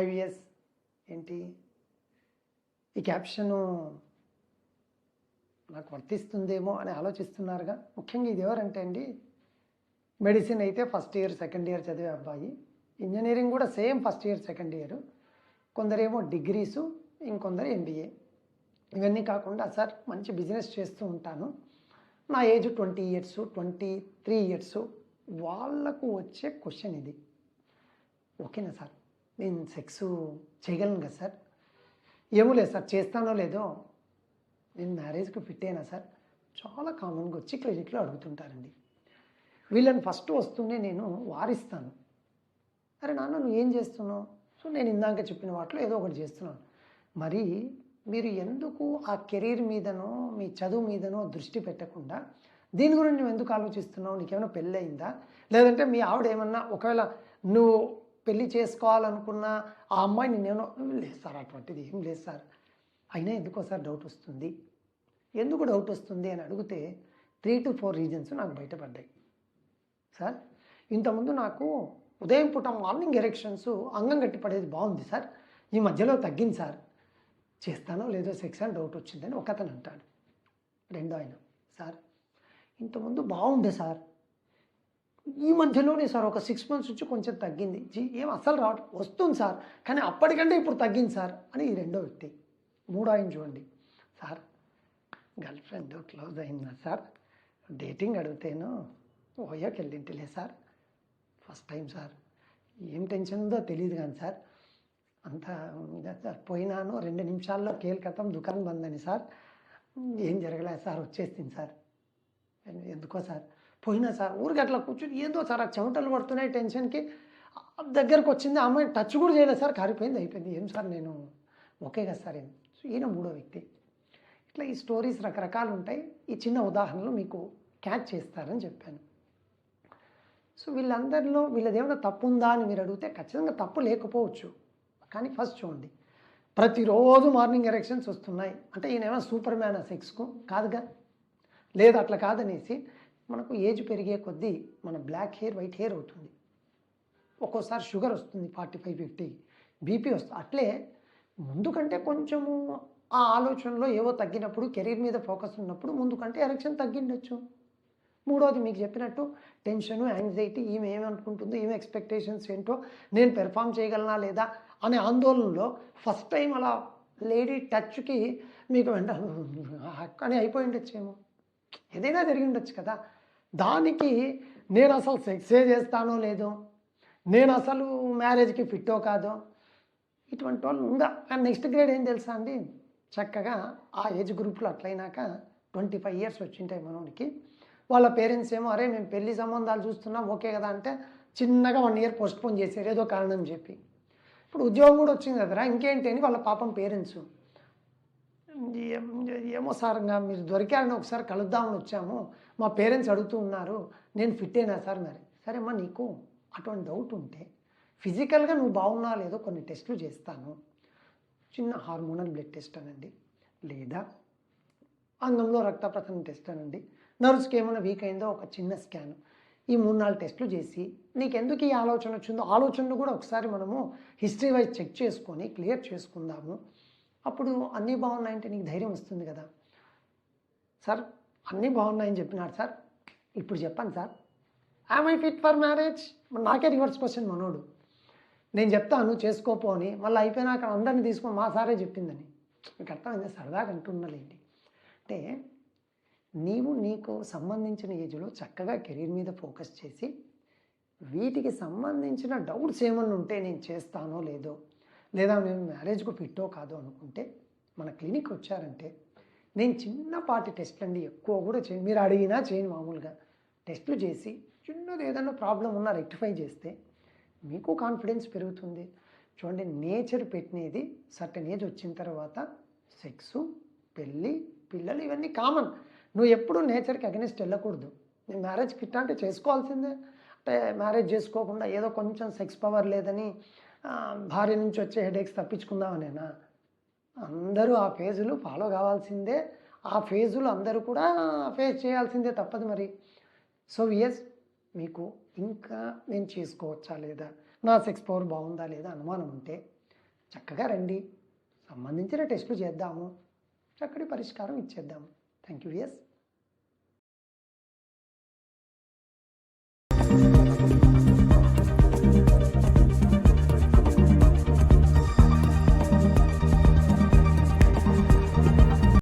IVS ఏంటి ఈ caption నాకు వర్తిస్తుందేమో అని ఆలోచిస్తున్నారుగా. ముఖ్యంగా ఇది ఎవరంటే అండి, మెడిసిన్ అయితే ఫస్ట్ ఇయర్ సెకండ్ ఇయర్ చదివే అబ్బాయి, ఇంజనీరింగ్ కూడా same first year second year, కొందరేమో డిగ్రీసు, ఇంకొందరు ఎంబీఏ. ఇవన్నీ కాకుండా సార్ మంచి బిజినెస్ చేస్తూ ఉంటాను, నా ఏజ్ 20 ఇయర్స్ 23 ఇయర్స్, వాళ్ళకు వచ్చే క్వశ్చన్ ఇది. ఓకేనా సార్, నేను సెక్స్ చేయగలను కదా సార్? ఏమో లేదు సార్, చేస్తానో లేదో, నేను మ్యారేజ్కి ఫిట్ అయినా సార్, చాలా కామన్గా వచ్చి క్లినిక్లో అడుగుతుంటారండి. వీళ్ళని ఫస్ట్ వస్తూనే నేను వారిస్తాను. అరే నాన్న నువ్వు ఏం చేస్తున్నావు? సో నేను ఇందాక చెప్పిన వాటిలో ఏదో ఒకటి చేస్తున్నాను. మరి మీరు ఎందుకు ఆ కెరీర్ మీదనో మీ చదువు మీదనో దృష్టి పెట్టకుండా దీని గురించి నువ్వు ఎందుకు ఆలోచిస్తున్నావు? నీకేమైనా పెళ్ళి అయిందా? లేదంటే మీ ఆవిడ ఏమన్నా, ఒకవేళ నువ్వు పెళ్ళి చేసుకోవాలనుకున్న ఆ అమ్మాయి నేనేమో, లేదు సార్ అటువంటిది ఏం లేదు సార్, అయినా ఎందుకో సార్ డౌట్ వస్తుంది. ఎందుకు డౌట్ వస్తుంది అని అడిగితే 3 to 4 రీజన్స్ నాకు బయటపడ్డాయి. సార్ ఇంతకుముందు నాకు ఉదయం పూట మార్నింగ్ ఎరెక్షన్స్ అంగం గట్టిపడేది బాగుంది సార్, ఈ మధ్యలో తగ్గింది సార్, చేస్తానో లేదో సెక్స్ అని డౌట్ వచ్చిందని ఒకతను అంటాడు. రెండో ఆయన, సార్ ఇంతకుముందు బాగుండే సార్, ఈ మధ్యలోనే సార్ ఒక 6 months నుంచి కొంచెం తగ్గింది, ఏం అసలు వస్తుంది సార్, కానీ అప్పటికంటే ఇప్పుడు తగ్గింది సార్ అని ఈ రెండో వ్యక్తి. మూడో ఆయన చూడండి, సార్ గర్ల్ ఫ్రెండ్ క్లోజ్ అయిందా సార్, డేటింగ్ అడిగితేను ఓయోకి వెళ్ళింటిలే సార్, ఫస్ట్ టైం సార్, ఏం టెన్షన్ ఉందో తెలియదు కానీ సార్, అంతా పోయినాను 2 నిమిషాల్లో కేల్కతం దుకాణం బంద్ అని సార్, ఏం జరగలేదు సార్, వచ్చేసింది సార్. ఎందుకో సార్ పోయినా సార్, ఊరికి అట్లా కూర్చొని ఏందో సార్ ఆ చెమటలు పడుతున్నాయి టెన్షన్కి, దగ్గరకు వచ్చింది ఆ అమ్మాయి, టచ్ కూడా చేయలేదు సార్, కారిపోయింది అయిపోయింది, ఏం సార్ నేను ఓకే కదా సార్. ఈయన మూడో వ్యక్తి. ఇట్లా ఈ స్టోరీస్ రకరకాలు ఉంటాయి. ఈ చిన్న ఉదాహరణలు మీకు క్యాచ్ చేస్తారని చెప్పాను. సో వీళ్ళందరిలో వీళ్ళదేమైనా తప్పు ఉందా అని మీరు అడిగితే ఖచ్చితంగా తప్పు లేకపోవచ్చు. కానీ ఫస్ట్ చూడండి, ప్రతిరోజు మార్నింగ్ ఎరెక్షన్స్ వస్తున్నాయి అంటే ఈయన ఏమైనా సూపర్ మ్యాన్ ఆ సెక్స్కు? కాదుగా. లేదు అట్లా కాదనేసి మనకు ఏజ్ పెరిగే కొద్దీ మన బ్లాక్ హెయిర్ వైట్ హెయిర్ అవుతుంది, ఒక్కోసారి షుగర్ వస్తుంది 45-50, బీపీ వస్తుంది. అట్లే ముందు కంటే కొంచెము ఆ ఆలోచనలో ఏవో తగ్గినప్పుడు, కెరీర్ మీద ఫోకస్ ఉన్నప్పుడు ముందు కంటే ఎరెక్షన్ తగ్గిండొచ్చు. మూడోది మీకు చెప్పినట్టు టెన్షను, యాంగ్జైటీ, ఈమె ఏమనుకుంటుందో, ఈమె ఎక్స్పెక్టేషన్స్ ఏంటో, నేను పెర్ఫామ్ చేయగలనా లేదా అనే ఆందోళనలో ఫస్ట్ టైం అలా లేడీ టచ్కి మీకు అని అయిపోయి ఉండొచ్చేమో, ఏదైనా జరిగి ఉండొచ్చు కదా. దానికి నేను అసలు సెక్సే చేస్తానో లేదో, నేను అసలు మ్యారేజ్కి ఫిట్టో కాదో, ఇటువంటి వాళ్ళు ఉందా. కానీ నెక్స్ట్ గ్రేడ్ ఏం తెలుసా అండి, చక్కగా ఆ ఏజ్ గ్రూప్లో అట్లయినాక 25 years వచ్చింటాయి మనోడికి, వాళ్ళ పేరెంట్స్ ఏమో అరే మేము పెళ్లి సంబంధాలు చూస్తున్నాం ఓకే కదా అంటే చిన్నగా 1 year పోస్ట్పోన్ చేశారు ఏదో కారణం చెప్పి. ఇప్పుడు ఉద్యోగం కూడా వచ్చింది కదరా ఇంకేంటి అని వాళ్ళ పాపం పేరెంట్స్, ఏమో సార్ మీరు దొరికారని ఒకసారి కలుద్దామని వచ్చాము, మా పేరెంట్స్ అడుగుతూ ఉన్నారు, నేను ఫిట్ అయినా సార్. మరి సరే అమ్మా, నీకు అటువంటి డౌట్ ఉంటే ఫిజికల్గా నువ్వు బాగున్నా లేదో కొన్ని టెస్టులు చేస్తాను, చిన్న హార్మోనల్ బ్లడ్ టెస్ట్ అనండి, లేదా అంగంలో రక్త ప్రసరణ టెస్ట్ అనండి, నర్వ్స్కి ఏమైనా వీక్ అయిందో ఒక చిన్న స్కాన్, ఈ 3-4 టెస్టులు చేసి నీకు ఎందుకు ఈ ఆలోచన వచ్చిందో ఆలోచనను కూడా ఒకసారి మనము హిస్టరీ వైజ్ చెక్ చేసుకొని క్లియర్ చేసుకుందాము. అప్పుడు అన్నీ బాగున్నాయంటే నీకు ధైర్యం వస్తుంది కదా. సార్ అన్నీ బాగున్నాయని చెప్పినాడు సార్, ఇప్పుడు చెప్పండి sir, am I fit for marriage? నాకే రివర్స్ క్వశ్చన్ మనోడు. నేను చెప్తాను చేసుకోపో అని, మళ్ళీ అయిపోయినాక అందరినీ తీసుకొని మా సారే చెప్పిందని. మీకు అర్థమైంది, సరదాగా అంటున్నలేండి. అంటే నీకు సంబంధించిన ఏజ్లో చక్కగా కెరీర్ మీద ఫోకస్ చేసి వీటికి సంబంధించిన డౌట్స్ ఏమన్నా ఉంటే నేను చేస్తానో లేదో, లేదా నేను మ్యారేజ్కు ఫిట్టో కాదో అనుకుంటే మన క్లినిక్ వచ్చారంటే నేను చిన్నపాటి టెస్ట్లు అండి, ఎక్కువ కూడా చేయను, మీరు అడిగినా చేయను, మామూలుగా టెస్టులు చేసి చిన్నది ఏదైనా ప్రాబ్లం ఉన్నా రెక్టిఫై చేస్తే మీకు కాన్ఫిడెన్స్ పెరుగుతుంది. చూడండి, నేచర్ పెట్టినది సర్టెన్ ఏజ్ వచ్చిన తర్వాత సెక్సు, పెళ్ళి, పిల్లలు ఇవన్నీ కామన్. నువ్వు ఎప్పుడు నేచర్కి అగెనిస్ట్ వెళ్ళకూడదు. నేను మ్యారేజ్ ఫిట్ అంటే చేసుకోవాల్సిందే. అంటే మ్యారేజ్ చేసుకోకుండా ఏదో కొంచెం సెక్స్ పవర్ లేదని భార్య నుంచి వచ్చే హెడేక్స్ తప్పించుకుందామనేనా? అందరూ ఆ ఫేజులు ఫాలో కావాల్సిందే, ఆ ఫేజులు అందరూ కూడా ఫేస్ చేయాల్సిందే, తప్పదు మరి. సో ఎస్, మీకు ఇంకా నేను చేసుకోవచ్చా లేదా, నా సెక్స్ పవర్ బాగుందా లేదా అనుమానం ఉంటే చక్కగా రండి, సంబంధించిన టెస్టులు చేద్దాము, చక్కటి పరిష్కారం ఇచ్చేద్దాము. Thank you. ఎస్.